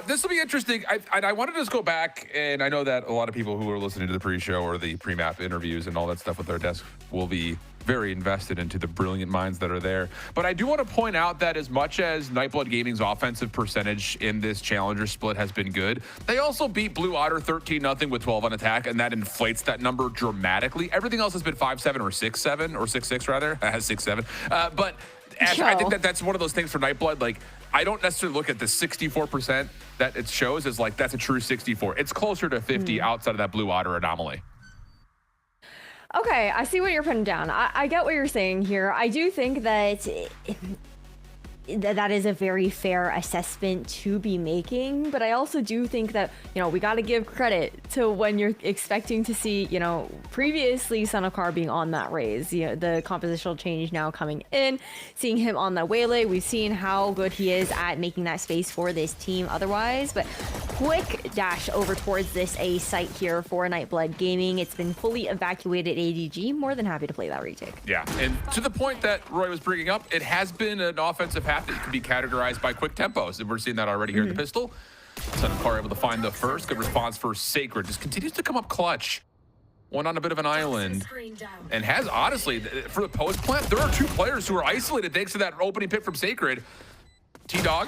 This will be interesting. I wanted to just go back, and I know that a lot of people who are listening to the pre-show or the pre-map interviews and all that stuff with their desk will be very invested into the brilliant minds that are there. But I do want to point out that as much as Nightblood Gaming's offensive percentage in this Challenger split has been good, they also beat Blue Otter 13-0 with 12 on attack, and that inflates that number dramatically. Everything else has been 5-7 or 6-7, or 6-6 rather. That has 6-7. But I think that's one of those things for Nightblood. Like, I don't necessarily look at the 64% that it shows as like that's a true 64. It's closer to 50 outside of that Blue Otter anomaly. Okay, I see what you're putting down. I get what you're saying here. I do think that that is a very fair assessment to be making, but I also do think that, you know, we got to give credit to when you're expecting to see, you know, previously Senokar being on that raise, you know, the compositional change now coming in, seeing him on that waylay. We've seen how good he is at making that space for this team otherwise, but quick dash over towards this A site here for Nightblood Gaming. It's been fully evacuated. ADG more than happy to play that retake. Yeah, and to the point that Roy was bringing up, it has been an offensive half that can be categorized by quick tempos, and we're seeing that already here in the pistol. Senokar able to find the first. Good response for Sacred. Just continues to come up clutch. One on a bit of an island, and has, honestly, for the post plant, there are two players who are isolated thanks to that opening pick from Sacred. T-Dog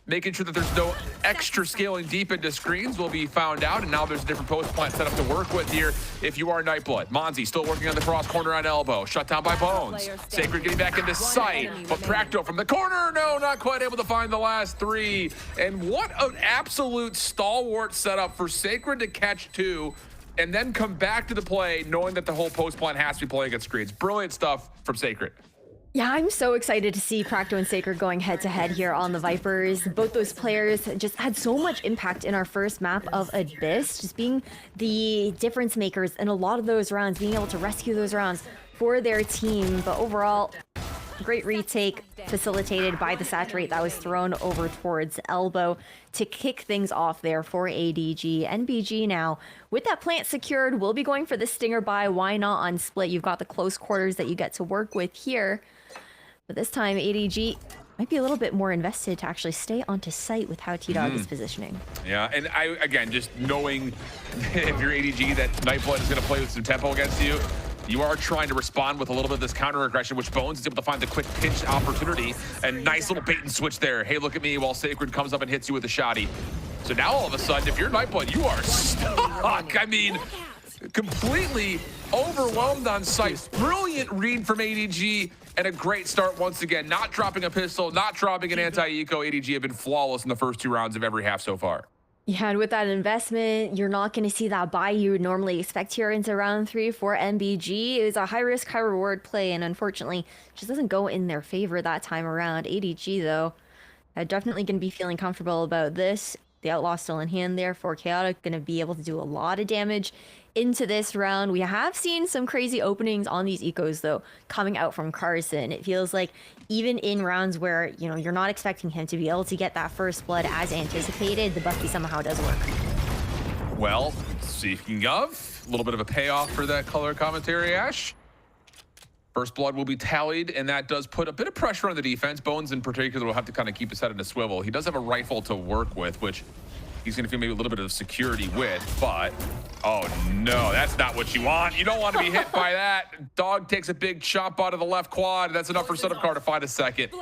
making sure that there's no extra scaling deep into screens will be found out, and now there's a different post plant set up to work with here if you are Nightblood. Monzi still working on the cross corner on elbow, shut down by Bones. Sacred getting back into sight, but Practo from the corner, no, not quite able to find the last three. And what an absolute stalwart setup for Sacred to catch two and then come back to the play knowing that the whole post plant has to be playing against screens. Brilliant stuff from Sacred. Yeah, I'm so excited to see Practo and Sacred going head-to-head here on the Vipers. Both those players just had so much impact in our first map of Abyss, just being the difference makers in a lot of those rounds, being able to rescue those rounds for their team. But overall, great retake facilitated by the saturate that was thrown over towards elbow to kick things off there for ADG. NBG now, with that plant secured, will be going for the stinger buy. Why not on split? You've got the close quarters that you get to work with here. But this time, ADG might be a little bit more invested to actually stay onto site with how T-Dog is positioning. Yeah, and again, just knowing if you're ADG that Nightblood is going to play with some tempo against you, you are trying to respond with a little bit of this counter aggression, which Bones is able to find the quick pinch opportunity. And nice little bait and switch there. Hey, look at me, while Sacred comes up and hits you with a shotty. So now all of a sudden, if you're Nightblood, you are stuck. I mean, completely overwhelmed on site. Brilliant read from ADG and a great start once again. Not dropping a pistol, not dropping an anti-eco. ADG have been flawless in the first two rounds of every half so far. Yeah, and with that investment, you're not going to see that buy you would normally expect here into round 3 for NBG. It was a high-risk, high-reward play, and unfortunately, it just doesn't go in their favor that time around. ADG, though, definitely going to be feeling comfortable about this. The Outlaw still in hand there for Chaotic, going to be able to do a lot of damage into this round. We have seen some crazy openings on these ecos, though, coming out from Carson. It feels like even in rounds where, you know, you're not expecting him to be able to get that first blood as anticipated, the Buffy somehow does work. Well, speaking of, a little bit of a payoff for that color commentary, Ash. First blood will be tallied, and that does put a bit of pressure on the defense. Bones in particular will have to kind of keep his head in a swivel. He does have a rifle to work with, which he's going to feel maybe a little bit of security with, but oh no, that's not what you want. You don't want to be hit by that. Dog takes a big chop out of the left quad. That's enough for Senokar to find a second.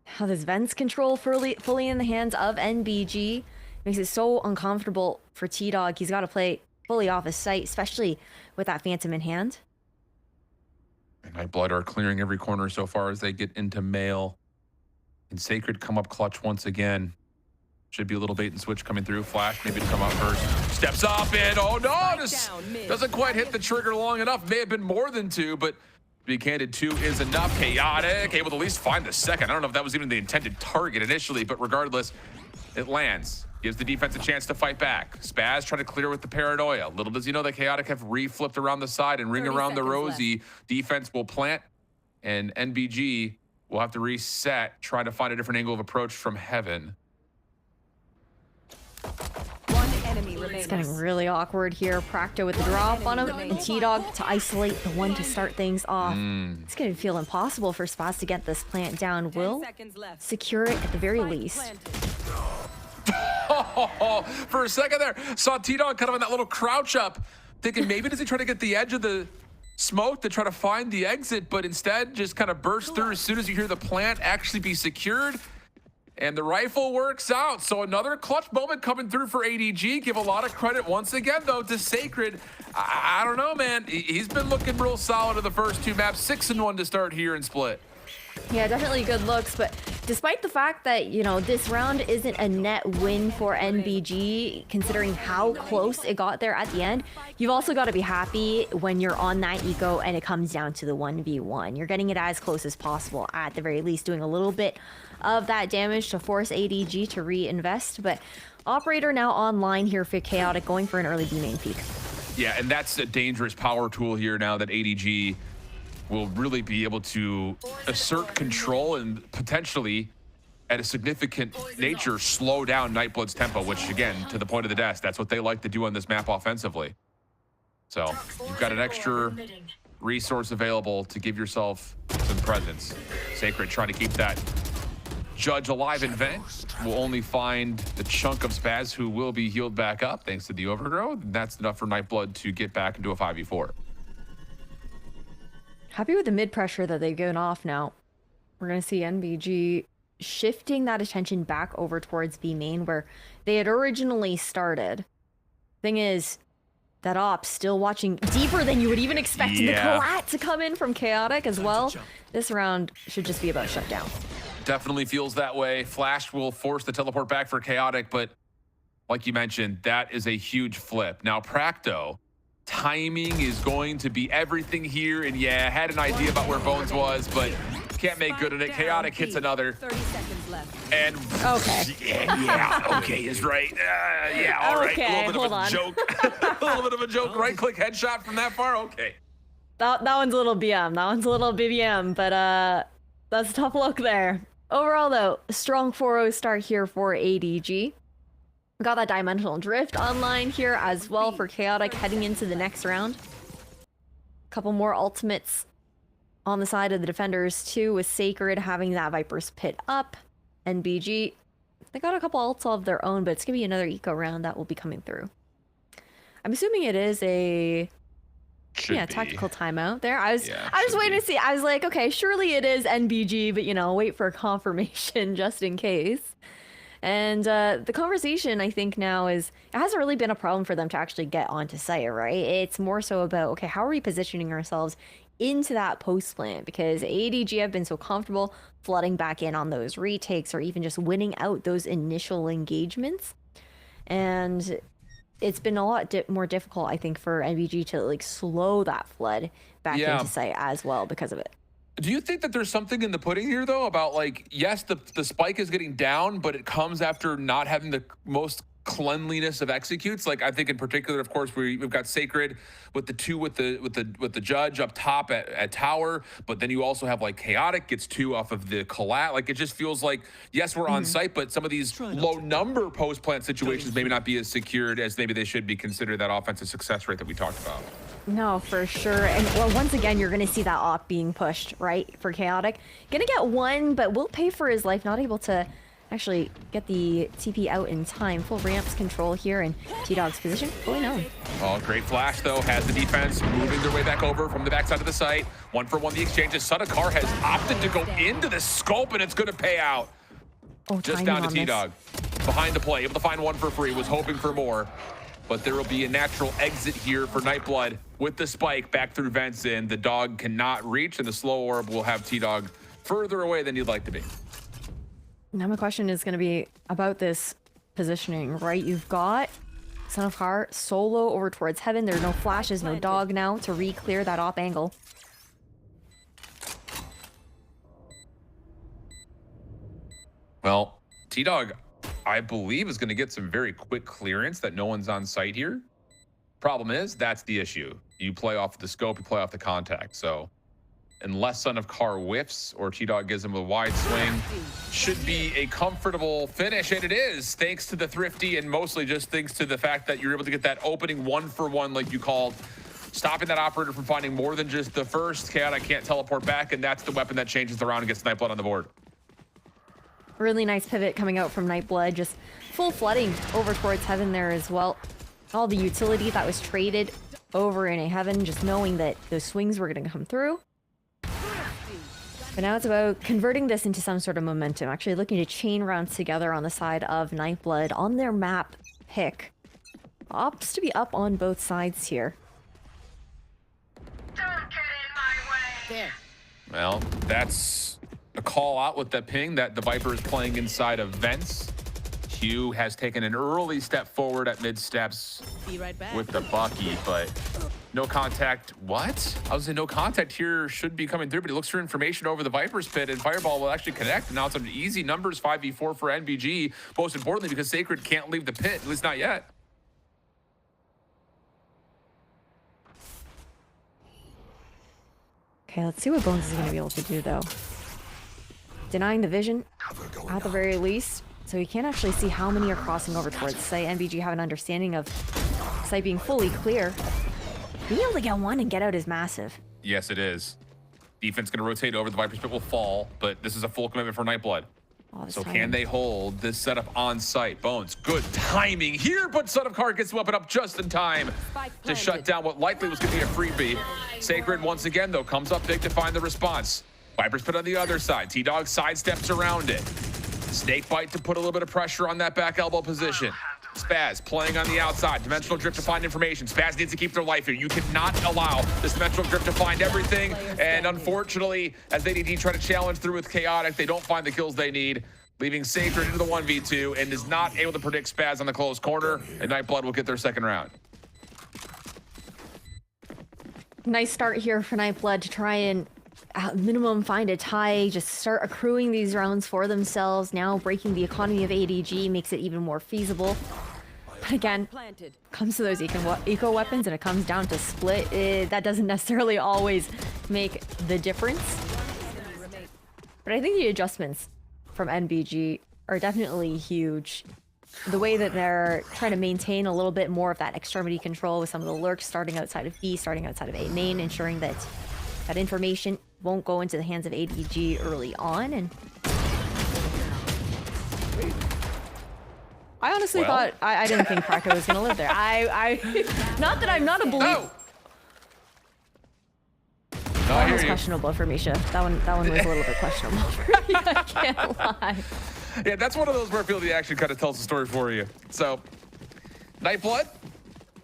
How this Vents control fully in the hands of NBG makes it so uncomfortable for T-Dog. He's got to play fully off his sight, especially with that Phantom in hand. And Nightblood are clearing every corner so far as they get into mail. And Sacred come up clutch once again. Should be a little bait and switch coming through. Flash maybe to come out first. Steps up and oh no, doesn't quite hit the trigger long enough. May have been more than two, but to be candid, two is enough. Chaotic able to at least find the second. I don't know if that was even the intended target initially, but regardless, it lands. Gives the defense a chance to fight back. Spaz trying to clear with the paranoia. Little does he know that Chaotic have re-flipped around the side and ring around the Rosie. Left. Defense will plant, and NBG will have to reset, trying to find a different angle of approach from heaven. One It's getting really awkward here. Practo with the drop on him, and T-Dog to isolate the one to start things off. It's going to feel impossible for Spaz to get this plant down. Will secure it at the very least. For a second there, saw T-Dog kind of in that little crouch up, thinking maybe does he try to get the edge of the smoke to try to find the exit, but instead just kind of burst through as soon as you hear the plant actually be secured. And the rifle works out. So another clutch moment coming through for ADG. Give a lot of credit once again, though, to Sacred. I don't know, man. He's been looking real solid in the first two maps. 6-1 to start here in Split. Yeah, definitely good looks. But despite the fact that, you know, this round isn't a net win for NBG, considering how close it got there at the end, you've also got to be happy when you're on that eco and it comes down to the 1v1. You're getting it as close as possible, at the very least, doing a little bit of that damage to force ADG to reinvest. But Operator now online here for Chaotic, going for an early B main peak. Yeah, and that's a dangerous power tool here now that ADG will really be able to assert control and potentially, at a significant nature, slow down Nightblood's tempo, which, again, to the point of the desk, that's what they like to do on this map offensively. So you've got an extra resource available to give yourself some presence. Sacred trying to keep that Judge alive in vent. Will only find the chunk of Spaz, who will be healed back up thanks to the overgrowth. And that's enough for Nightblood to get back into a 5v4. Happy with the mid pressure that they've given off now. We're going to see NBG shifting that attention back over towards B main, where they had originally started. Thing is, that op still watching deeper than you would even expect. The collat to come in from Chaotic as well. This round should just be about shutdown. Definitely feels that way. Flash will force the teleport back for Chaotic, but like you mentioned, that is a huge flip. Now, Practo, timing is going to be everything here. And yeah, I had an idea about where Bones was, but can't make good of it. Chaotic hits another. 30 seconds left. And okay is right. Yeah, all right. Okay, A little bit of a joke. A little bit of a joke. Right click headshot from that far. Okay. That one's a little BM. That one's a little BBM, but that's a tough look there. Overall, though, a strong 4-0 start here for ADG. We got that Dimensional Drift online here as well for Chaotic heading into the next round. A couple more ultimates on the side of the defenders, too, with Sacred having that Viper's Pit up. NBG, they got a couple ults of their own, but it's going to be another eco round that will be coming through. I'm assuming it is a... tactical timeout there. I was waiting to see. I was like, okay, surely it is NBG, but you know, wait for confirmation just in case. And the conversation, I think now is, it hasn't really been a problem for them to actually get onto site, right? It's more so about, okay, how are we positioning ourselves into that post plant? Because ADG have been so comfortable flooding back in on those retakes or even just winning out those initial engagements. And it's been a lot more difficult, I think, for NBG to like slow that flood back into site as well because of it. Do you think that there's something in the pudding here, though, about like, yes, the spike is getting down, but it comes after not having the most cleanliness of executes? Like, I think in particular, of course, we've got Sacred with the two with the Judge up top at tower, but then you also have like Chaotic gets 2 off of the collat. Like, it just feels like, yes, we're on site, but some of these low number post plant situations maybe not be as secured as maybe they should be, considered that offensive success rate that we talked about. No, for sure. And well, once again, you're going to see that op being pushed, right, for Chaotic. Gonna get one, but will pay for his life. Not able to actually get the TP out in time. Full ramps control here, and T-Dog's position fully known. Oh, great flash, though. Has the defense moving their way back over from the backside of the site. 1-for-1 the exchanges. Sudakar has opted to go into the scope, and it's going to pay out. Oh, just down to T-Dog. Behind the play, able to find one for free. Was hoping for more. But there will be a natural exit here for Nightblood with the spike back through vents in. The dog cannot reach, and the slow orb will have T-Dog further away than you'd like to be. Now my question is going to be about this positioning, right? You've got Son of Heart solo over towards heaven. There are no flashes, no dog now to re-clear that op angle. Well, T-Dog, I believe, is going to get some very quick clearance that no one's on site here. Problem is, that's the issue. You play off the scope, you play off the contact. So unless Son of Car whiffs or T-Dog gives him a wide swing. Should be a comfortable finish, and it is, thanks to the Thrifty and mostly just thanks to the fact that you're able to get that opening 1-for-1 like you called, stopping that operator from finding more than just the first. Chaotic can't teleport back, and that's the weapon that changes the round and gets Nightblood on the board. Really nice pivot coming out from Nightblood, just full flooding over towards Heaven there as well. All the utility that was traded over in a Heaven, just knowing that those swings were going to come through. But now it's about converting this into some sort of momentum, actually looking to chain rounds together on the side of Nightblood on their map pick. Opts to be up on both sides here. Don't get in my way. There. Well, that's a call out with the ping that the Viper is playing inside of vents. Q has taken an early step forward at mid steps Be right back. with the Bucky, but no contact. What? I was saying no contact here should be coming through, but he looks for information over the Viper's pit, and Fireball will actually connect. And now it's some easy numbers, 5v4 for NBG. Most importantly, because Sacred can't leave the pit, at least not yet. Okay, let's see what Bones is going to be able to do, though. Denying the vision, at the very least, so you can't actually see how many are crossing over towards site. NBG have an understanding of site being fully clear. Being able to get one and get out is massive. Yes, it is. Defense going to rotate over. The Viper's pit will fall, but this is a full commitment for Nightblood. Oh, this So timing. can they hold this setup on site? Bones, good timing here, but Son of Car gets the weapon up just in time to shut down what likely was going to be a freebie. Sacred once again, though, comes up big to find the response. Viper's pit on the other side. T-Dog sidesteps around it. Snake bite to put a little bit of pressure on that back elbow position. Spaz playing on the outside. Dimensional drift to find information. Spaz needs to keep their life here. You cannot allow this dimensional drift to find everything. And unfortunately, as ADG try to challenge through with Chaotic, they don't find the kills they need, leaving Sacred into the 1v2 and is not able to predict Spaz on the close corner. And Nightblood will get their second round. Nice start here for Nightblood to try and at minimum find a tie, just start accruing these rounds for themselves. Now breaking the economy of ADG makes it even more feasible. But again, comes to those eco weapons and it comes down to split. That doesn't necessarily always make the difference. But I think the adjustments from NBG are definitely huge. The way that they're trying to maintain a little bit more of that extremity control with some of the lurks starting outside of B, starting outside of A main, ensuring that that information won't go into the hands of ADG early on. And I honestly thought I didn't think Krako was gonna live there. Not that I'm not a believer. That was questionable for Misha. That one was a little bit questionable for me. I can't lie. Yeah, that's one of those where I feel the action kind of tells the story for you. So, Nightblood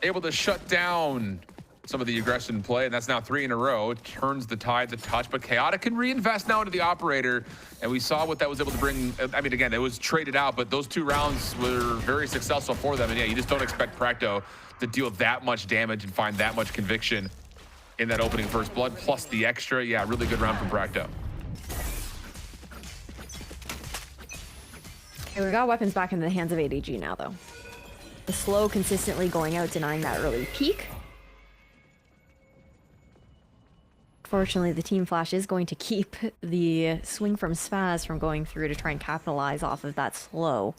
able to shut down some of the aggression play, and that's now 3 in a row. It turns the tides a touch, but Chaotic can reinvest now into the operator, and we saw what that was able to bring. I mean, again, it was traded out, but those 2 rounds were very successful for them, and yeah, you just don't expect Practo to deal that much damage and find that much conviction in that opening first blood, plus the extra. Yeah, really good round from Practo. Okay, we got weapons back into the hands of ADG now, though. The slow consistently going out, denying that early peak. Fortunately, the team flash is going to keep the swing from Spaz from going through to try and capitalize off of that slow.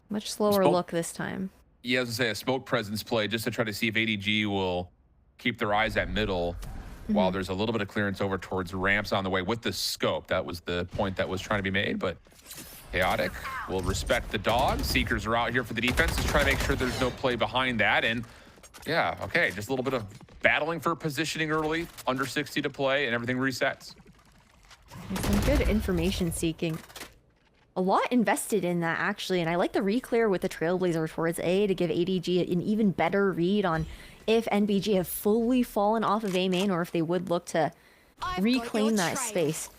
Much slower look this time. Yeah, I was gonna say a smoke presence play just to try to see if ADG will keep their eyes at middle while there's a little bit of clearance over towards ramps on the way with the scope. That was the point that was trying to be made, but Chaotic will respect the dog. Seekers are out here for the defense, just trying to make sure there's no play behind that. And yeah, okay, just a little bit of battling for positioning early, under 60 to play, and everything resets. Some good information seeking. A lot invested in that, actually, and I like the reclear with the Trailblazer towards A to give ADG an even better read on if NBG have fully fallen off of A main or if they would look to reclaim that space.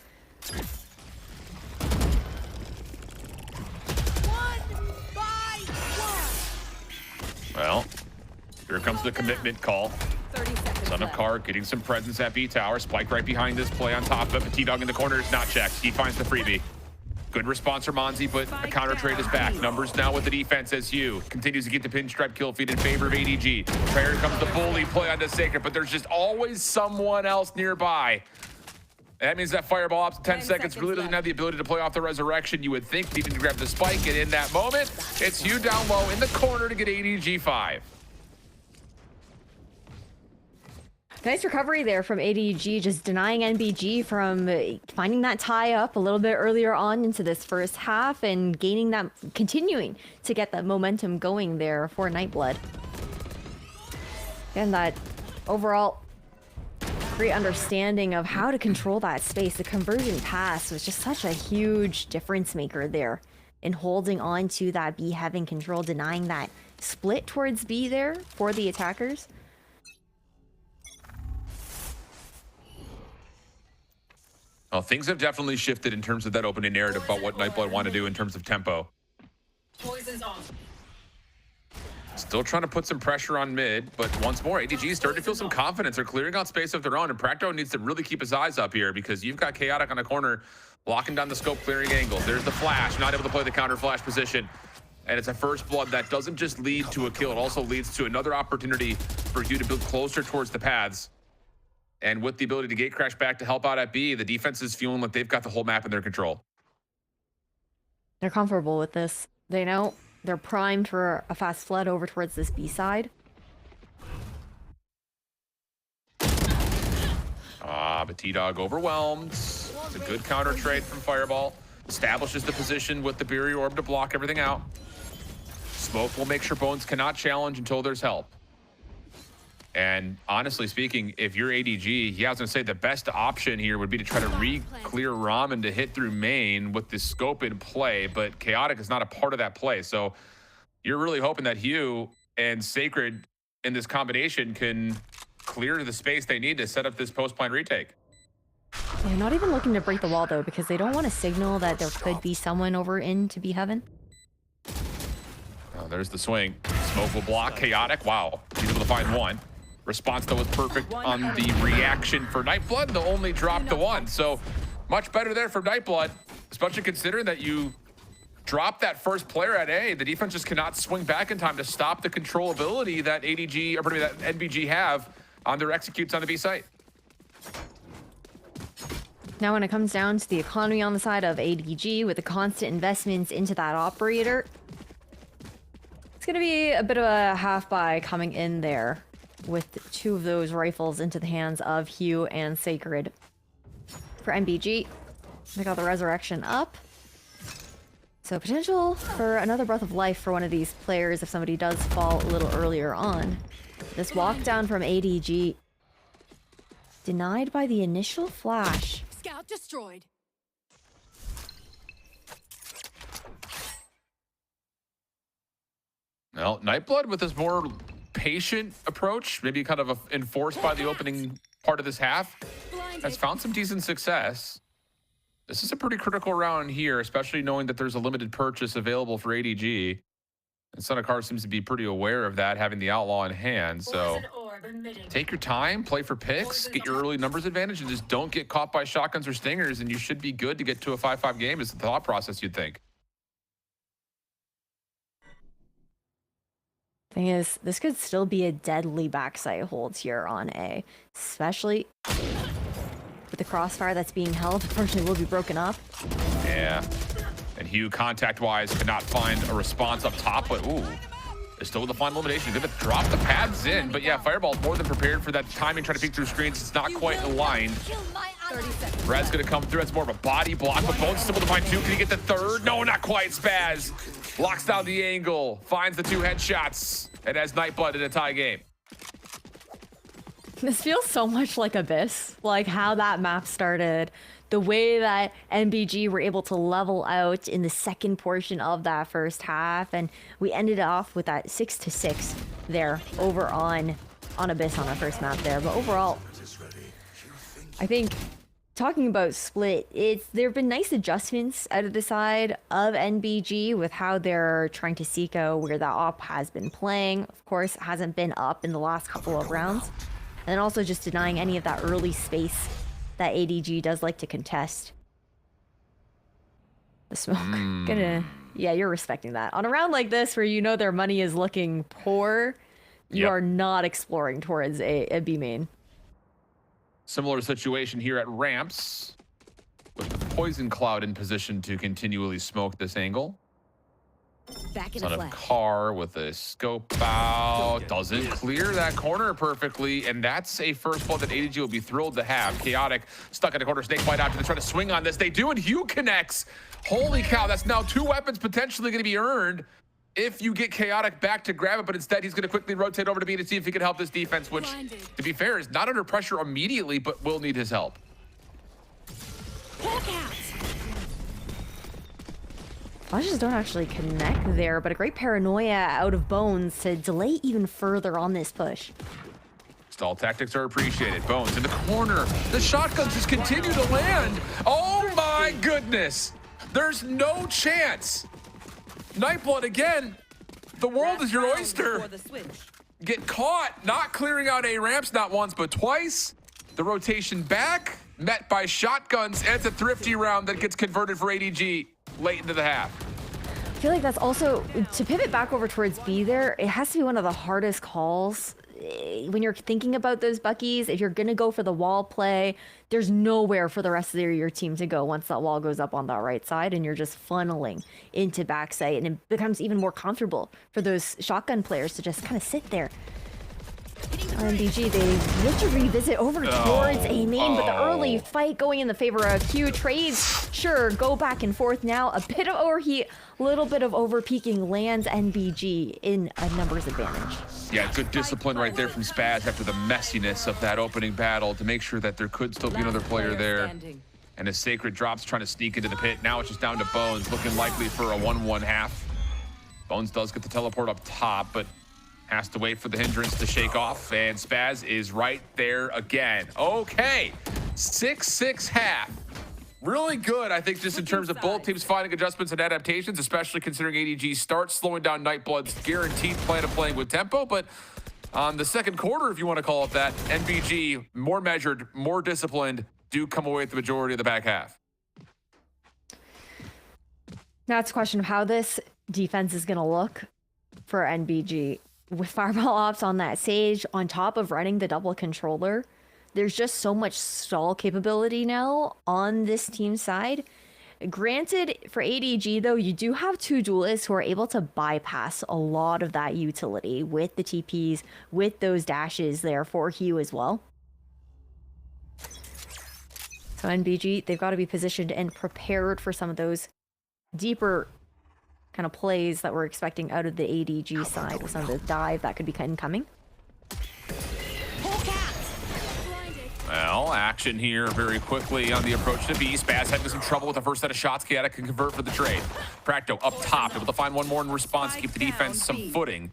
Well, here comes the commitment call. Son of Car getting some presence at B tower. Spike right behind this play on top of it. But T-Dog in the corner is not checked. He finds the freebie. Good response from Monzi, but a counter trade is back. Numbers now with the defense as Hugh continues to get the pinstripe kill feed in favor of ADG. Here comes the bully play onto Sacred, but there's just always someone else nearby. That means that fireball up to 10 seconds really doesn't have the ability to play off the resurrection. You would think needing to grab the spike, and in that moment, it's Hugh down low in the corner to get ADG 5. Nice recovery there from ADG, just denying NBG from finding that tie up a little bit earlier on into this first half and gaining that, continuing to get that momentum going there for Nightblood. And that overall great understanding of how to control that space. The conversion pass was just such a huge difference maker there in holding on to that B having control, denying that split towards B there for the attackers. Well, things have definitely shifted in terms of that opening narrative about what Nightblood want to do in terms of tempo. Poison's off. Still trying to put some pressure on mid, but once more, ADG is starting to feel some confidence. They're clearing out space of their own, and Practo needs to really keep his eyes up here because you've got Chaotic on the corner, locking down the scope, clearing angles. There's the flash, not able to play the counter flash position. And it's a first blood that doesn't just lead to a kill, it also leads to another opportunity for you to build closer towards the paths. And with the ability to gate crash back to help out at B, the defense is feeling like they've got the whole map in their control. They're comfortable with this. They know they're primed for a fast flood over towards this B side. But T-Dog overwhelmed. It's a good counter trade from Fireball. Establishes the position with the barrier orb to block everything out. Smoke will make sure Bones cannot challenge until there's help. And honestly speaking, if you're ADG, yeah, I was going to say the best option here would be to try to re-clear Ramen to hit through main with the scope in play, but Chaotic is not a part of that play. So you're really hoping that Hugh and Sacred in this combination can clear the space they need to set up this post-plan retake. They're not even looking to break the wall, though, because they don't want to signal that there could be someone over into B Heaven. Oh, there's the swing. Smoke will block. Chaotic. Wow. He's able to find one. Response, though, was perfect on the reaction for Nightblood. They'll only drop the one. So much better there from Nightblood, especially considering that you dropped that first player at A. The defense just cannot swing back in time to stop the controllability that ADG, or that NBG have on their executes on the B site. Now, when it comes down to the economy on the side of ADG with the constant investments into that operator, it's going to be a bit of a half buy coming in there with two of those rifles into the hands of Hugh and Sacred. For NBG, they got the resurrection up. So potential for another breath of life for one of these players if somebody does fall a little earlier on. This walk down from ADG denied by the initial flash. Scout destroyed. Well, Nightblood with this more patient approach, maybe kind of enforced by the opening part of this half, has found some decent success. This is a pretty critical round here, especially knowing that there's a limited purchase available for ADG. And Senekar seems to be pretty aware of that, having the Outlaw in hand. So take your time, play for picks, get your early numbers advantage, and just don't get caught by shotguns or stingers, and you should be good to get to a 5-5 game is the thought process, you'd think. Thing is, this could still be a deadly backside hold here on A, especially with the crossfire that's being held. Unfortunately, will be broken up. Yeah. And Hugh, contact-wise, could not find a response up top, but ooh, they're still with the final elimination. They're gonna drop the pads in, but yeah, Fireball's more than prepared for that timing, trying to peek through screens. It's not quite aligned. Red's gonna come through. That's more of a body block, but Bones still able to find two. Can he get the third? No, not quite. Spaz locks down the angle, finds the two headshots, and has Nightblood in a tie game. This feels so much like Abyss, like how that map started, the way that NBG were able to level out in the second portion of that first half, and we ended off with that 6-6 there over on Abyss on our first map there. But overall, I think talking about split, there have been nice adjustments out of the side of NBG with how they're trying to seek out where that op has been playing. Of course, it hasn't been up in the last couple of rounds. And then also just denying any of that early space that ADG does like to contest. The smoke. Yeah, you're respecting that. On a round like this where you know their money is looking poor, you are not exploring towards a B main. Similar situation here at ramps, with the poison cloud in position to continually smoke this angle. Back in Son a of flash. Car with a scope out, doesn't clear that corner perfectly, and that's a first blood that ADG will be thrilled to have. Chaotic stuck in the corner, snake bite out to try to swing on this. They do, and Hugh connects. Holy cow, that's now 2 weapons potentially going to be earned if you get Chaotic back to grab it, but instead he's going to quickly rotate over to B to see if he can help this defense, which, to be fair, is not under pressure immediately, but will need his help. Flashes don't actually connect there, but a great paranoia out of Bones to delay even further on this push. Stall tactics are appreciated. Bones in the corner. The shotguns just continue to land. Oh my goodness. There's no chance. Nightblood again. The world is your oyster. Get caught, not clearing out A ramps, not once, but twice. The rotation back, met by shotguns, and it's a thrifty round that gets converted for ADG late into the half. I feel like that's also, to pivot back over towards B there, it has to be one of the hardest calls when you're thinking about those Buckies. If you're going to go for the wall play, there's nowhere for the rest of your team to go once that wall goes up on that right side and you're just funneling into backside, and it becomes even more comfortable for those shotgun players to just kind of sit there. NBG, they look to revisit over towards A main, but the early fight going in the favor of Q. Trades, sure, go back and forth now. A bit of overheat, a little bit of over-peaking lands NBG in a numbers advantage. Yeah, good discipline right there from Spaz after the messiness of that opening battle to make sure that there could still be another player there. And as Sacred drops trying to sneak into the pit, now it's just down to Bones, looking likely for a 1-1 half. Bones does get the teleport up top, but has to wait for the hindrance to shake off, and Spaz is right there again. Okay, 6-6 half. Really good, I think, just in terms of both teams finding adjustments and adaptations, especially considering ADG starts slowing down Nightblood's guaranteed plan of playing with tempo. But on the second quarter, if you want to call it that, NBG, more measured, more disciplined, do come away with the majority of the back half. Now it's a question of how this defense is going to look for NBG. With Fireball Ops on that Sage, on top of running the double controller, there's just so much stall capability now on this team side. Granted, for ADG, though, you do have 2 duelists who are able to bypass a lot of that utility with the TPs, with those dashes there for Hugh as well. So NBG, they've got to be positioned and prepared for some of those deeper kind of plays that we're expecting out of the ADG side with some of the dive that could be incoming. Well, action here very quickly on the approach to B. Spaz having some trouble with the first set of shots. Chaotic can convert for the trade. Practo up top, able to find one more in response to keep the defense some footing.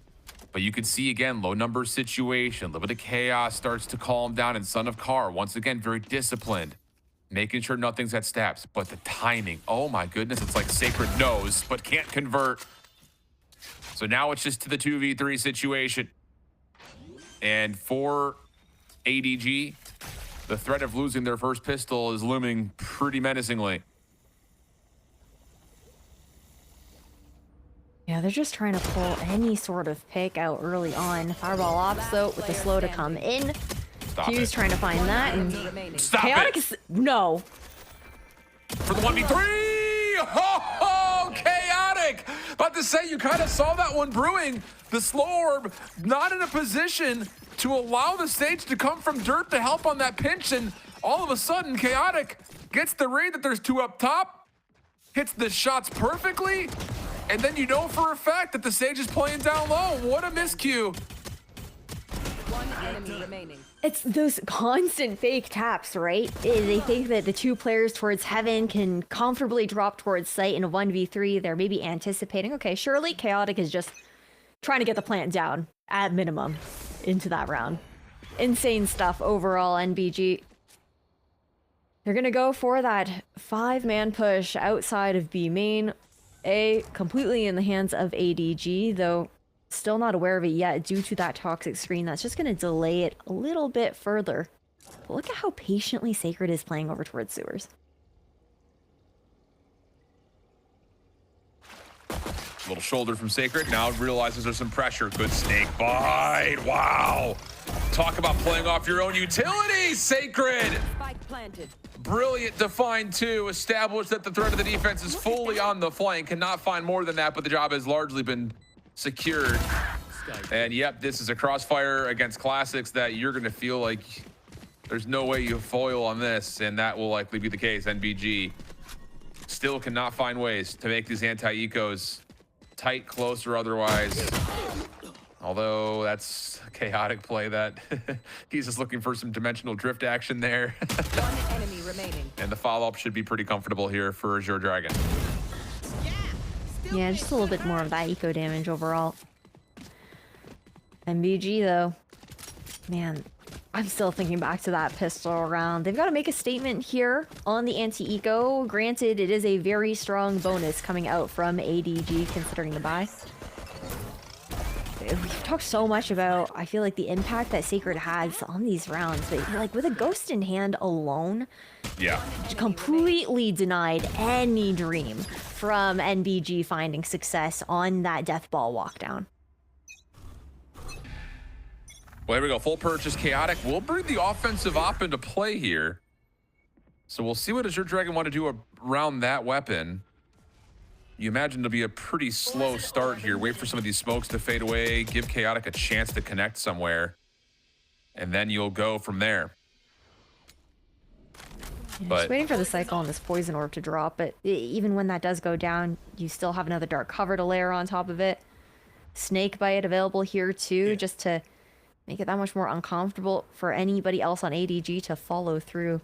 But you can see again, low number situation. A little bit of chaos starts to calm down, and Son of Car, once again, very disciplined. Making sure nothing's at steps, but the timing, oh my goodness, it's like Sacred knows, but can't convert. So now it's just to the 2v3 situation. And for ADG, the threat of losing their first pistol is looming pretty menacingly. Yeah, they're just trying to pull any sort of pick out early on. Fireball Ops, though, with the slow to come in. Q's trying to find that, and Stop Chaotic it. is... No. For the 1v3! Oh, Chaotic! About to say, you kind of saw that one brewing. The slow orb not in a position to allow the stage to come from dirt to help on that pinch, and all of a sudden, Chaotic gets the read that there's 2 up top, hits the shots perfectly, and then you know for a fact that the stage is playing down low. What a miscue. 1 enemy remaining. It's those constant fake taps, right? They think that the 2 players towards heaven can comfortably drop towards site in a 1v3. They're maybe anticipating, okay, surely Chaotic is just trying to get the plant down at minimum into that round. Insane stuff overall, NBG. They're going to go for that 5-man push outside of B main. A, completely in the hands of ADG, though still not aware of it yet due to that toxic screen. That's just going to delay it a little bit further. But look at how patiently Sacred is playing over towards sewers. Little shoulder from Sacred. Now realizes there's some pressure. Good snake bite. Wow. Talk about playing off your own utility, Sacred. Spike planted. Brilliant to find two. Establish that the threat of the defense is fully on the flank. Cannot find more than that, but the job has largely been secured. And yep, this is a crossfire against Classics that you're going to feel like there's no way you foil on this, and that will likely be the case. NBG still cannot find ways to make these anti-ecos tight, close, or otherwise. Although that's a chaotic play that he's just looking for some dimensional drift action there. One enemy remaining. And the follow-up should be pretty comfortable here for Azure Dragon. Yeah, just a little bit more of that eco damage overall. NBG though, man, I'm still thinking back to that pistol round. They've got to make a statement here on the anti-eco. Granted, it is a very strong bonus coming out from ADG considering the buy. We've talked so much about, I feel like, the impact that Sacred has on these rounds, but like with a ghost in hand alone, Yeah. completely denied any dream from NBG finding success on that death ball walk down. Well, here we go. Full purchase chaotic. We'll bring the offensive op into play here. So we'll see what Azure Dragon want to do around that weapon. You imagine it'll be a pretty slow start here. Wait for some of these smokes to fade away. Give chaotic a chance to connect somewhere. And then you'll go from there. Yeah, But just waiting for the cycle on this poison orb to drop, but even when that does go down, you still have another dark cover to layer on top of it. Snake bite available here too, just to make it that much more uncomfortable for anybody else on ADG to follow through.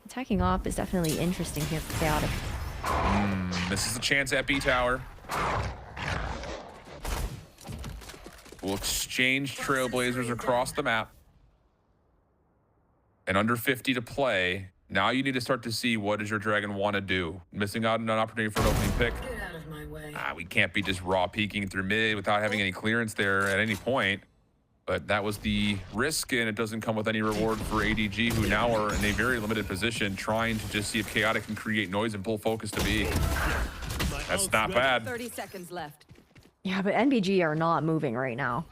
Attacking op is definitely interesting here for chaotic. this is a chance at B tower. We'll exchange Trailblazers across the map. And under 50 to play. Now you need to start to see what does your Dragon want to do. Missing out on an opportunity for an opening pick. Get out of my way. We can't be just raw peeking through mid without having any clearance there at any point. But that was the risk, and it doesn't come with any reward for ADG, who now are in a very limited position, trying to just see if Chaotic can create noise and pull focus to B. That's not bad. 30 seconds left. Yeah, but NBG are not moving right now.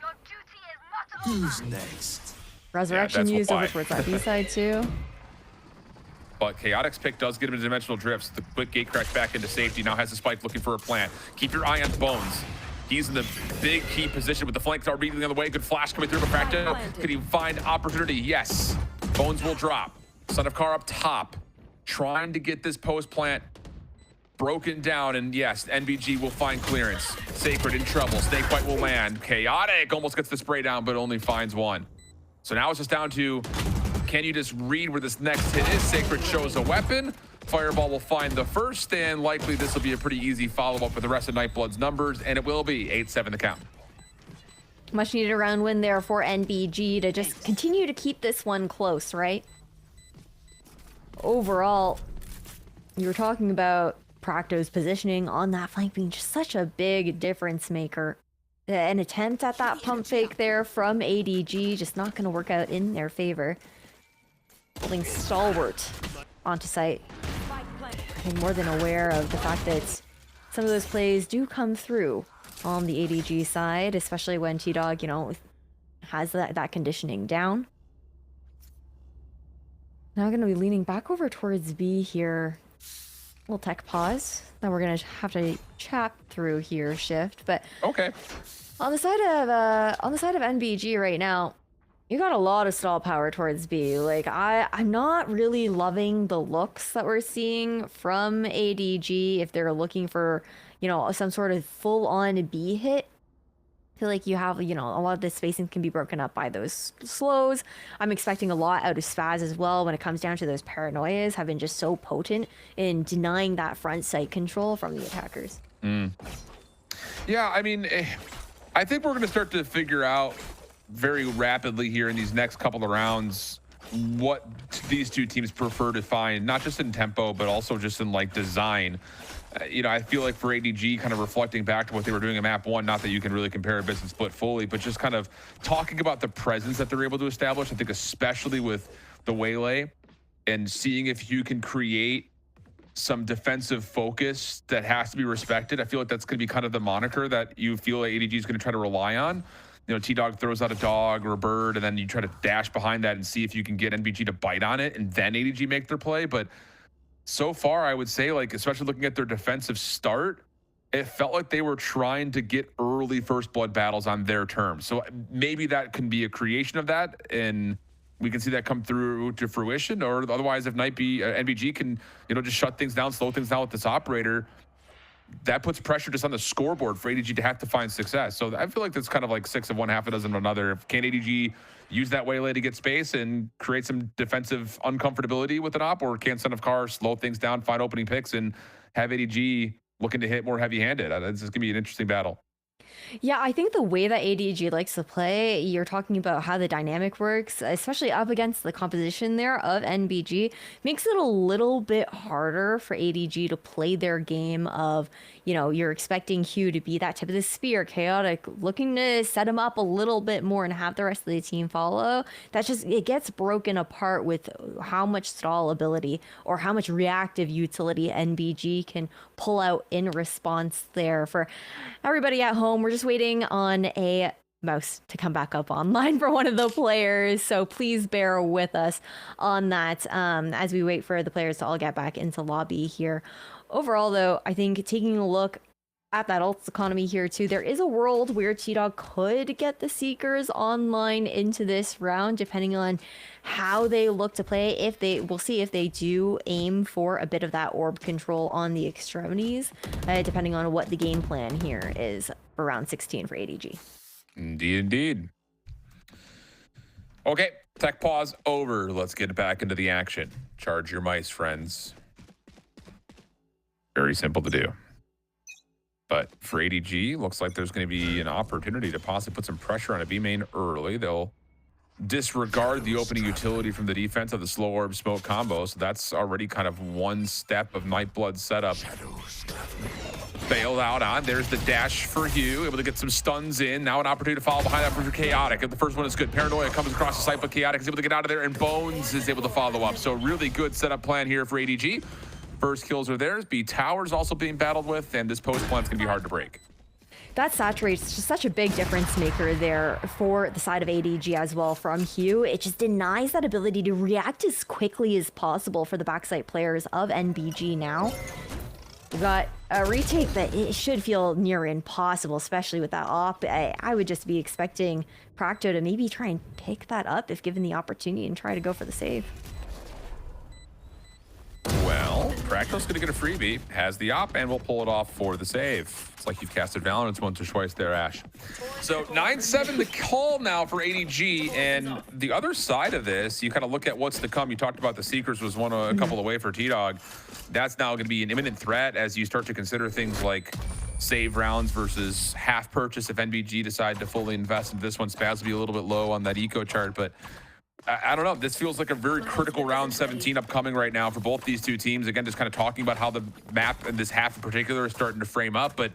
Who's next? Resurrection that's used why. over towards that B side too. But Chaotic's pick does get him into dimensional drifts. The quick gate crash back into safety. Now has the spike looking for a plant. Keep your eye on Bones. He's in the big key position with the flank star beating the other way. Good flash coming through, but Fractal, could he find opportunity? Yes. Bones will drop. Son of Car up top. Trying to get this post plant broken down, and yes, NBG will find clearance. Sacred in trouble. Snake White will land. Chaotic almost gets the spray down, but only finds one. So now it's just down to, can you just read where this next hit is? Sacred shows a weapon. Fireball will find the first, and likely this will be a pretty easy follow-up with the rest of Nightblood's numbers, and it will be 8-7 the count. Much needed round win there for NBG to just continue to keep this one close, right? Overall, you were talking about Practo's positioning on that flank being just such a big difference maker. An attempt at that pump fake there from ADG just not going to work out in their favor. Holding stalwart onto site. I'm more than aware of the fact that some of those plays do come through on the ADG side, especially when T-Dog, you know, has that conditioning down. Now going to be leaning back over towards B here. Little tech pause that we're going to have to chat through here, Shift. But Okay. on the side of NBG right now, you got a lot of stall power towards B. Like, I'm not really loving the looks that we're seeing from ADG if they're looking for, you know, some sort of full-on B hit. I feel like you have, you know, a lot of the spacing can be broken up by those slows. I'm expecting a lot out of Spaz as well when it comes down to those paranoias have been just so potent in denying that front sight control from the attackers. Yeah, I mean, I think we're going to start to figure out very rapidly here in these next couple of rounds what these two teams prefer to find, not just in tempo, but also just in like design. You know, I feel like for ADG, kind of reflecting back to what they were doing in map 1, not that you can really compare a business split fully, but just kind of talking about the presence that they're able to establish. I think especially with the Waylay and seeing if you can create some defensive focus that has to be respected. I feel like that's going to be kind of the moniker that you feel like ADG is going to try to rely on. You know, T-Dog throws out a dog or a bird, and then you try to dash behind that and see if you can get NBG to bite on it, and then ADG make their play. But so far, I would say, like, especially looking at their defensive start, it felt like they were trying to get early first blood battles on their terms. So maybe that can be a creation of that, and we can see that come through to fruition. Or otherwise, if NBG can, you know, just shut things down, slow things down with this operator, that puts pressure just on the scoreboard for ADG to have to find success. So I feel like that's kind of like 6 of one, half a dozen of another. Can ADG use that waylay to get space and create some defensive uncomfortability with an op, or can Son of Car slow things down, find opening picks, and have ADG looking to hit more heavy-handed? This is going to be an interesting battle. Yeah, I think the way that ADG likes to play, you're talking about how the dynamic works, especially up against the composition there of NBG, makes it a little bit harder for ADG to play their game of, you know, you're expecting Hugh to be that type of the spear, chaotic, looking to set him up a little bit more and have the rest of the team follow. That's just, it gets broken apart with how much stall ability or how much reactive utility NBG can pull out in response there. For everybody at home, we're just waiting on a mouse to come back up online for one of the players, so please bear with us on that as we wait for the players to all get back into lobby here. Overall, though, I think taking a look at that ults economy here too, there is a world where T-Dog could get the Seekers online into this round, depending on how they look to play. If they, we'll see if they do aim for a bit of that orb control on the extremities, depending on what the game plan here is for round 16 for ADG. Indeed, indeed. Okay, tech pause over. Let's get back into the action. Charge your mice, friends. Very simple to do. But for ADG, looks like there's going to be an opportunity to possibly put some pressure on a B main early. They'll disregard the opening utility from the defense of the slow orb smoke combo. So that's already kind of one step of Nightblood setup. Bailed out on. There's the dash for Hugh, able to get some stuns in. Now an opportunity to follow behind that for Chaotic. If the first one is good, Paranoia comes across the site, but Chaotic is able to get out of there, and Bones is able to follow up. So really good setup plan here for ADG. First kills are theirs. B Tower's also being battled with, and this post plan's gonna be hard to break. That saturates just such a big difference maker there for the side of ADG as well from Hugh. It just denies that ability to react as quickly as possible for the backside players of NBG now. We got a retake that it should feel near impossible, especially with that op. I would just be expecting Practo to maybe try and pick that up if given the opportunity and try to go for the save. Well, Practo's gonna get a freebie, has the op, and will pull it off for the save. It's like you've casted Valorant once or twice there, Ash. So 9-7 the call now for ADG, and the other side of this, you kind of look at what's to come. You talked about the Seekers was a couple away for T-Dog. That's now gonna be an imminent threat as you start to consider things like save rounds versus half purchase if NBG decide to fully invest into this one. Spaz will be a little bit low on that eco chart, but I don't know. This feels like a very critical round 17 upcoming right now for both these two teams. Again, just kind of talking about how the map and this half in particular is starting to frame up, but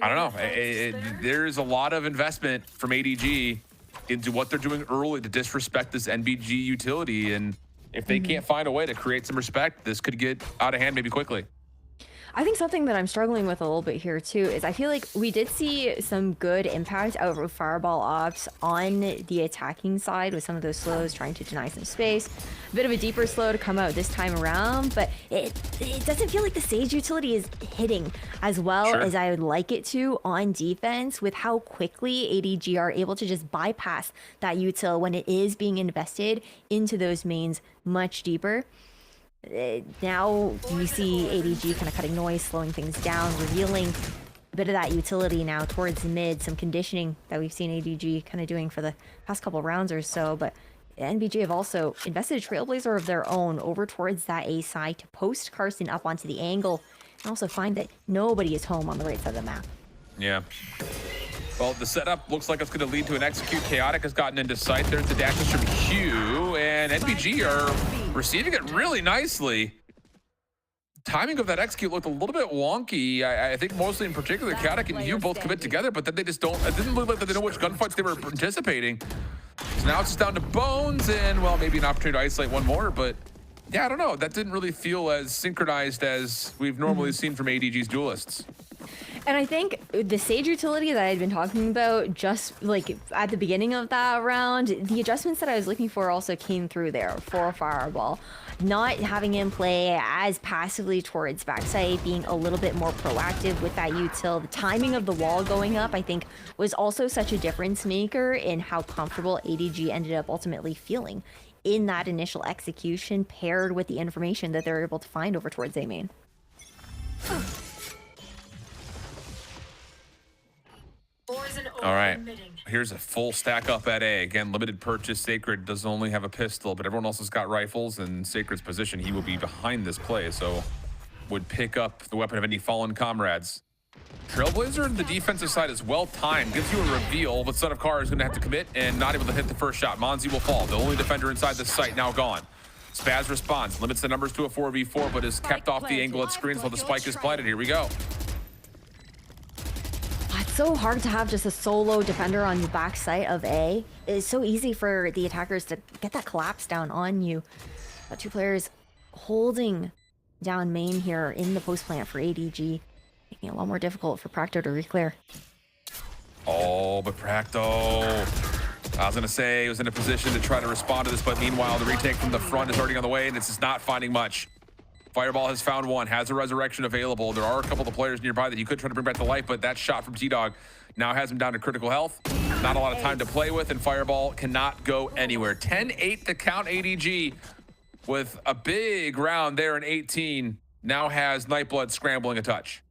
I don't know. There's a lot of investment from ADG into what they're doing early to disrespect this NBG utility, and if they can't find a way to create some respect, this could get out of hand maybe quickly. I think something that I'm struggling with a little bit here too is I feel like we did see some good impact out of Fireball Ops on the attacking side with some of those slows trying to deny some space. A bit of a deeper slow to come out this time around, but it doesn't feel like the Sage utility is hitting as well as I would like it to on defense with how quickly ADG are able to just bypass that util when it is being invested into those mains much deeper. Now you see ADG kind of cutting noise, slowing things down, revealing a bit of that utility now towards mid, some conditioning that we've seen ADG kind of doing for the past couple rounds or so, but NBG have also invested a Trailblazer of their own over towards that A side to post Carson up onto the angle and also find that nobody is home on the right side of the map. Yeah. Well, the setup looks like it's going to lead to an execute. Chaotic has gotten into sight. There's the dashes from Hugh, and NBG are receiving it really nicely. Timing of that execute looked a little bit wonky. I think mostly in particular, Chaotic and Hugh both commit together, but then they just don't. It didn't look like they know which gunfights they were anticipating. So now it's just down to Bones, and well, maybe an opportunity to isolate one more, but Yeah, I don't know. That didn't really feel as synchronized as we've normally seen from ADG's duelists. And I think the Sage utility that I'd been talking about just like at the beginning of that round, the adjustments that I was looking for also came through there for Fireball. Not having him play as passively towards backside, being a little bit more proactive with that util. The timing of the wall going up, I think, was also such a difference maker in how comfortable ADG ended up ultimately feeling in that initial execution, paired with the information that they're able to find over towards A main. All right, here's a full stack up at A. Again, limited purchase. Sacred does only have a pistol, but everyone else has got rifles. And Sacred's position, he will be behind this play, so would pick up the weapon of any fallen comrades. Trailblazer, the defensive side is well timed, gives you a reveal, but Son of Kara is going to have to commit and not able to hit the first shot. Monzi will fall, the only defender inside the site now gone. Spaz responds, limits the numbers to a 4v4, but is kept off the angle at screens while the spike is planted. Here we go. It's so hard to have just a solo defender on the back side of A. It's so easy for the attackers to get that collapse down on you. But two players holding down main here in the post plant for ADG, making it a lot more difficult for Practo to reclear. Oh, but Practo, I was going to say, he was in a position to try to respond to this, but meanwhile, the retake from the front is already on the way, and it's just not finding much. Fireball has found one, has a resurrection available. There are a couple of players nearby that he could try to bring back to life, but that shot from T-Dog now has him down to critical health. Not a lot of time to play with, and Fireball cannot go anywhere. 10-8 to count ADG with a big round there in 18. Now has Nightblood scrambling a touch.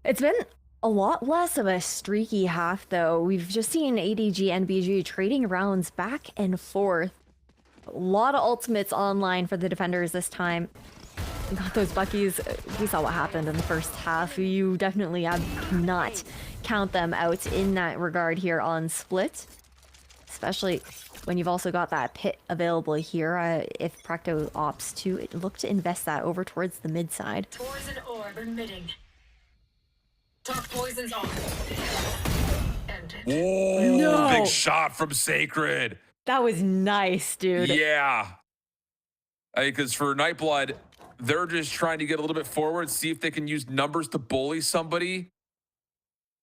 It's been a lot less of a streaky half, though. We've just seen ADG, NBG trading rounds back and forth. A lot of ultimates online for the defenders this time. We got those Buckies. We saw what happened in the first half. You definitely cannot count them out in that regard here on Split. Especially when you've also got that pit available here. If Practo opts to look to invest that over towards the mid side. Poison orb emitting. Top poisons off. Ended. Whoa, No. Big shot from Sacred. That was nice, dude. Yeah. Because for Nightblood, they're just trying to get a little bit forward, see if they can use numbers to bully somebody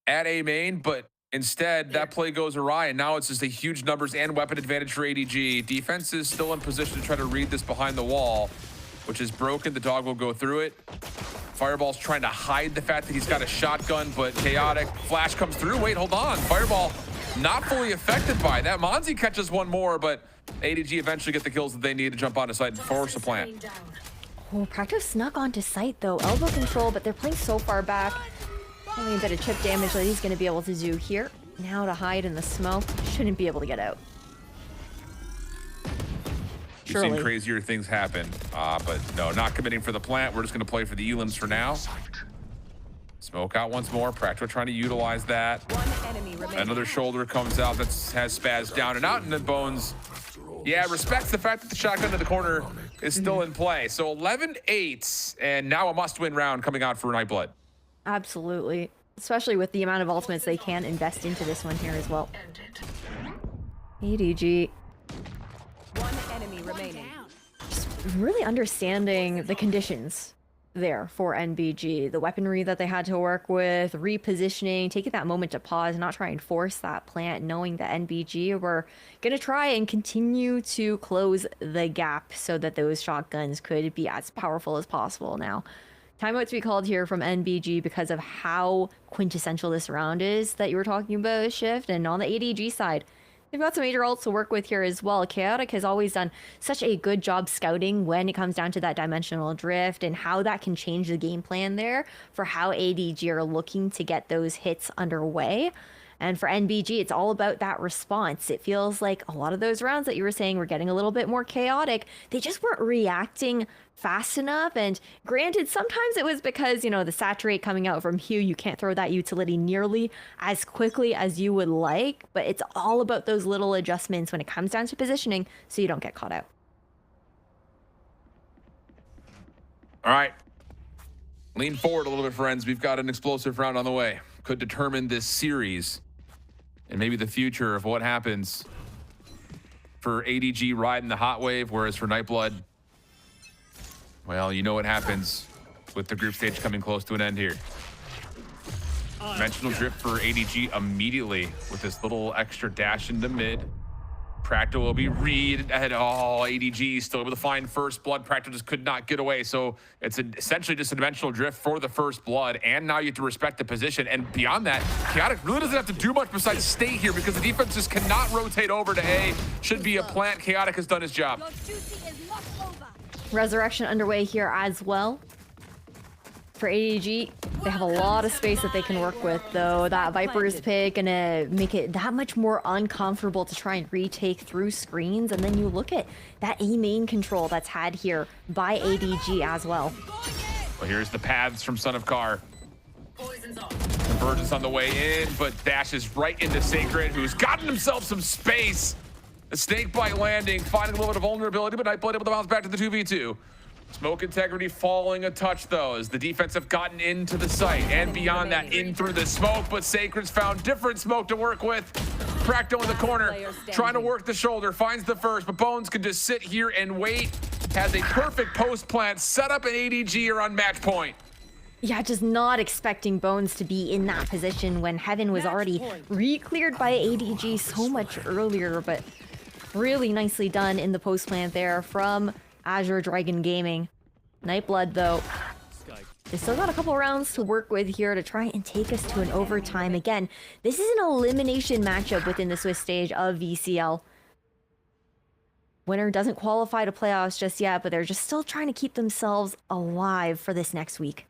at A main, but instead that play goes awry, and now it's just a huge numbers and weapon advantage for ADG. Defense is still in position to try to read this behind the wall, which is broken. The dog will go through it. Fireball's trying to hide the fact that he's got a shotgun, but chaotic. Flash comes through. Wait, hold on. Fireball not fully affected by that. Monzi catches one more, but ADG eventually get the kills that they need to jump onto site and force a plant. Oh, Practo snuck onto site though. Elbow control, but they're playing so far back. Only a bit of chip damage that he's going to be able to do here. Now to hide in the smoke. Shouldn't be able to get out. We've seen crazier things happen, but no, not committing for the plant. We're just going to play for the elims for now. Smoke out once more. Practo trying to utilize that. One enemy remaining. Another shoulder comes out that has Spaz down and out, and then Bones, yeah, respects the fact that the shotgun to the corner is still in play. So 11-8, and now a must-win round coming out for Nightblood. Absolutely. Especially with the amount of ultimates they can invest into this one here as well. ADG. One enemy remaining. Just really understanding the conditions there for NBG. The weaponry that they had to work with, repositioning, taking that moment to pause, not try and force that plant, knowing that NBG were going to try and continue to close the gap so that those shotguns could be as powerful as possible. Now, timeout to be called here from NBG because of how quintessential this round is that you were talking about, Shift. And on the ADG side, they've got some major ults to work with here as well. Chaotic has always done such a good job scouting when it comes down to that dimensional drift and how that can change the game plan there for how ADG are looking to get those hits underway. And for NBG, it's all about that response. It feels like a lot of those rounds that you were saying were getting a little bit more chaotic. They just weren't reacting fast enough. And granted, sometimes it was because, you know, the saturate coming out from Hugh, you can't throw that utility nearly as quickly as you would like. But it's all about those little adjustments when it comes down to positioning so you don't get caught out. All right. Lean forward a little bit, friends. We've got an explosive round on the way. Could determine this series and maybe the future of what happens for ADG riding the hot wave, whereas for Nightblood, well, you know what happens with the group stage coming close to an end here. Dimensional drift for ADG immediately with this little extra dash into mid. Practo will be read ahead. Oh, ADG still able to find first blood. Practo just could not get away. So it's essentially just a dimensional drift for the first blood. And now you have to respect the position. And beyond that, Chaotic really doesn't have to do much besides stay here because the defense just cannot rotate over to A. Should be a plant. Chaotic has done his job. Resurrection underway here as well. For ADG, they have a lot of space that they can work with, though. That Viper's pick gonna make it that much more uncomfortable to try and retake through screens. And then you look at that A main control that's had here by ADG as well. Well, here's the paths from Son of Kar. Poison's off. Convergence on the way in, but dashes right into Sacred, who's gotten himself some space. The snake bite landing, finding a little bit of vulnerability, but Nightblood able to bounce back to the 2v2. Smoke integrity falling a touch, though, as the defense have gotten into the site and beyond that in through the smoke, but Sacred's found different smoke to work with. Practo in the corner, trying to work the shoulder, finds the first, but Bones can just sit here and wait. Has a perfect post plant set up, and ADG are on match point. Yeah, just not expecting Bones to be in that position when Heaven was already re-cleared by ADG so much earlier, but really nicely done in the post plant there from Azure Dragon Gaming. Nightblood, though, they still got a couple rounds to work with here to try and take us to an overtime. Again, this is an elimination matchup within the Swiss stage of VCL. Winner doesn't qualify to playoffs just yet, but they're just still trying to keep themselves alive for this next week.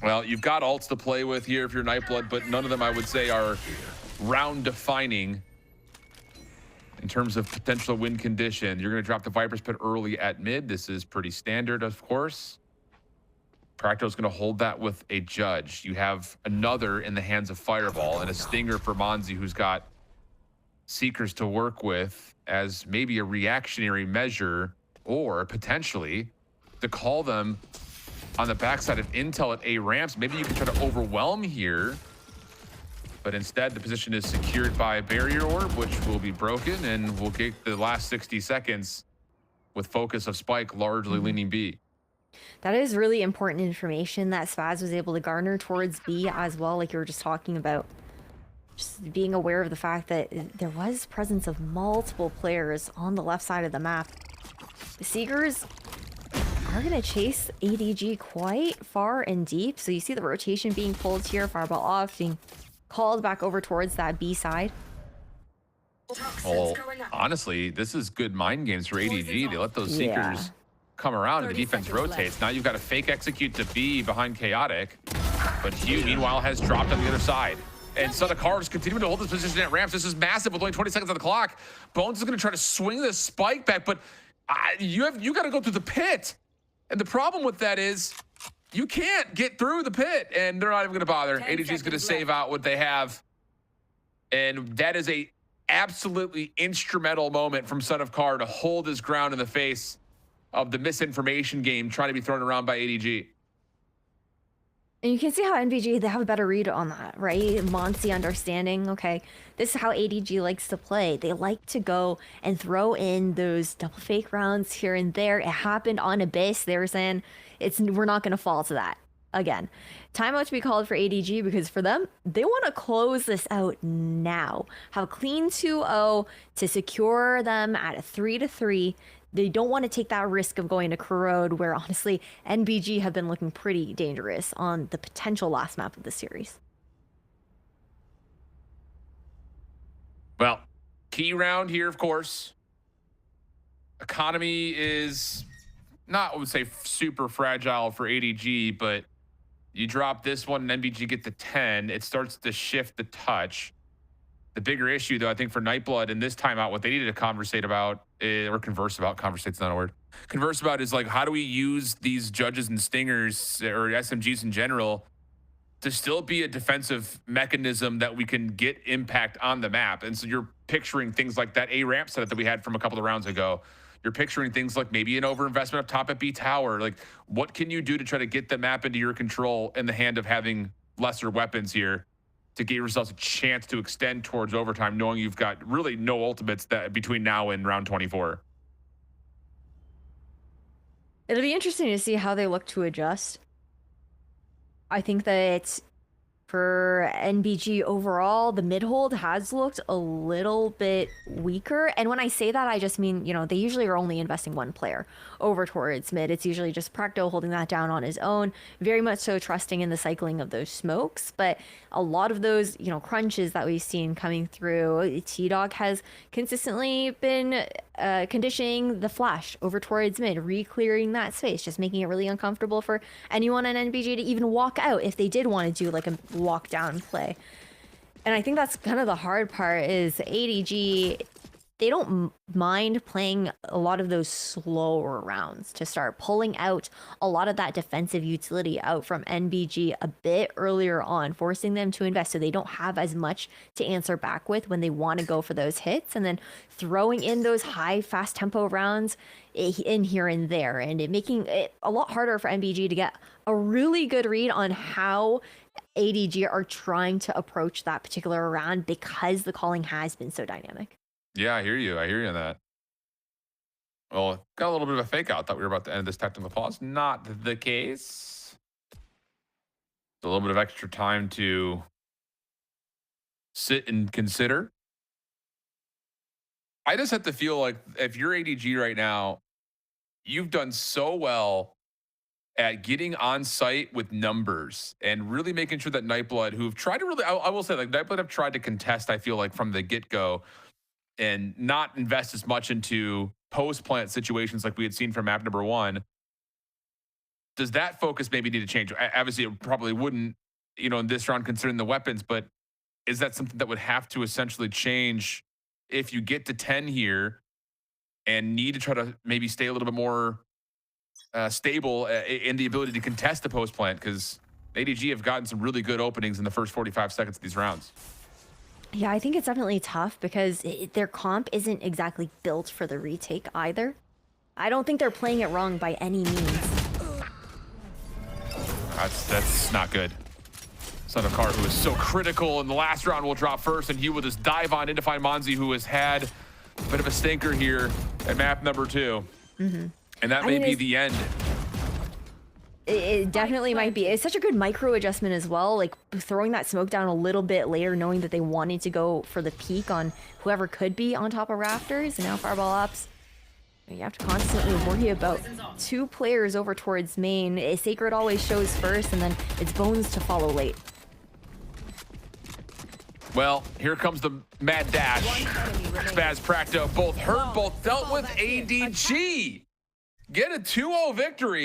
Well, you've got ults to play with here if you're Nightblood, but none of them, I would say, are round-defining. In terms of potential win condition, you're going to drop the Viper's Pit early at mid. This is pretty standard, of course. Practo's going to hold that with a judge. You have another in the hands of Fireball and a stinger for Monzi, who's got Seekers to work with as maybe a reactionary measure or potentially to call them on the backside of intel at A ramps. Maybe you can try to overwhelm here. But instead, the position is secured by a barrier orb, which will be broken, and we'll get the last 60 seconds with focus of Spike largely leaning B. That is really important information that Spaz was able to garner towards B as well, like you were just talking about. Just being aware of the fact that there was presence of multiple players on the left side of the map. The Seekers are going to chase ADG quite far and deep, so you see the rotation being pulled here, Fireball off, being called back over towards that B side. Well, honestly, this is good mind games for ADG. They let those Seekers come around and the defense rotates. Now you've got to fake execute to B behind Chaotic, but Hugh, meanwhile, has dropped on the other side. And Son of Kar is continuing to hold this position at ramps. This is massive with only 20 seconds on the clock. Bones is going to try to swing this spike back, but you got to go through the pit. And the problem with that is you can't get through the pit, and they're not even going to bother. ADG is going to save out what they have. And that is a absolutely instrumental moment from Son of Kar to hold his ground in the face of the misinformation game trying to be thrown around by ADG. And you can see how NBG, they have a better read on that, right? Monsi understanding, okay, this is how ADG likes to play. They like to go and throw in those double fake rounds here and there. It happened on Abyss. They were saying, we're not going to fall to that again. Timeout to be called for ADG because for them, they want to close this out now. Have a clean 2-0 to secure them at a 3-3. They don't want to take that risk of going to Corrode, where honestly, NBG have been looking pretty dangerous on the potential last map of the series. Well, key round here, of course. Economy is not, I would say, super fragile for ADG, but you drop this one and NBG get to 10, it starts to shift the touch. The bigger issue, though, I think for Nightblood in this timeout, what they needed to conversate about, or converse about, conversate's not a word, converse about is like, how do we use these judges and stingers, or SMGs in general, to still be a defensive mechanism that we can get impact on the map? And so you're picturing things like that A ramp setup that we had from a couple of rounds ago. You're picturing things like maybe an overinvestment up top at B tower. Like, what can you do to try to get the map into your control in the hand of having lesser weapons here? to give yourselves a chance to extend towards overtime, knowing you've got really no ultimates that between now and round 24. It'll be interesting to see how they look to adjust. I think that for NBG overall, the mid-hold has looked a little bit weaker. And when I say that, I just mean, you know, they usually are only investing one player over towards mid. It's usually just Practo holding that down on his own, very much so trusting in the cycling of those smokes. But a lot of those, you know, crunches that we've seen coming through, T-Dog has consistently been conditioning the flash over towards mid, re-clearing that space, just making it really uncomfortable for anyone in NBG to even walk out if they did want to do like a walk down play. And I think that's kind of the hard part is ADG, they don't mind playing a lot of those slower rounds to start pulling out a lot of that defensive utility out from NBG a bit earlier on, forcing them to invest so they don't have as much to answer back with when they want to go for those hits, and then throwing in those high fast tempo rounds in here and there, and it making it a lot harder for NBG to get a really good read on how ADG are trying to approach that particular round because the calling has been so dynamic. Yeah, I hear you. I hear you on that. Well, got a little bit of a fake out. Thought we were about to end this technical pause. Not the case. A little bit of extra time to sit and consider. I just have to feel like if you're ADG right now, you've done so well at getting on site with numbers and really making sure that Nightblood, who've tried to really, I will say, like Nightblood have tried to contest, I feel like from the get-go, and not invest as much into post-plant situations like we had seen from map number 1. Does that focus maybe need to change? Obviously, it probably wouldn't, you know, in this round considering the weapons, but is that something that would have to essentially change if you get to 10 here and need to try to maybe stay a little bit more stable in the ability to contest the post-plant? Because ADG have gotten some really good openings in the first 45 seconds of these rounds. Yeah, I think it's definitely tough because their comp isn't exactly built for the retake either. I don't think they're playing it wrong by any means. That's not good. Son of Car, who is so critical in the last round, will drop first, and he will just dive on in to find Monzi, who has had a bit of a stinker here at map number 2. Mm-hmm. And that may be the end. It definitely might be. It's such a good micro adjustment as well, like throwing that smoke down a little bit later, knowing that they wanted to go for the peak on whoever could be on top of rafters, and now Fireball Ops. You have to constantly worry about 2 players over towards main. Sacred always shows first, and then it's Bones to follow late. Well, here comes the mad dash. Spaz, Practo, both hurt, both dealt with ADG. Get a 2-0 victory.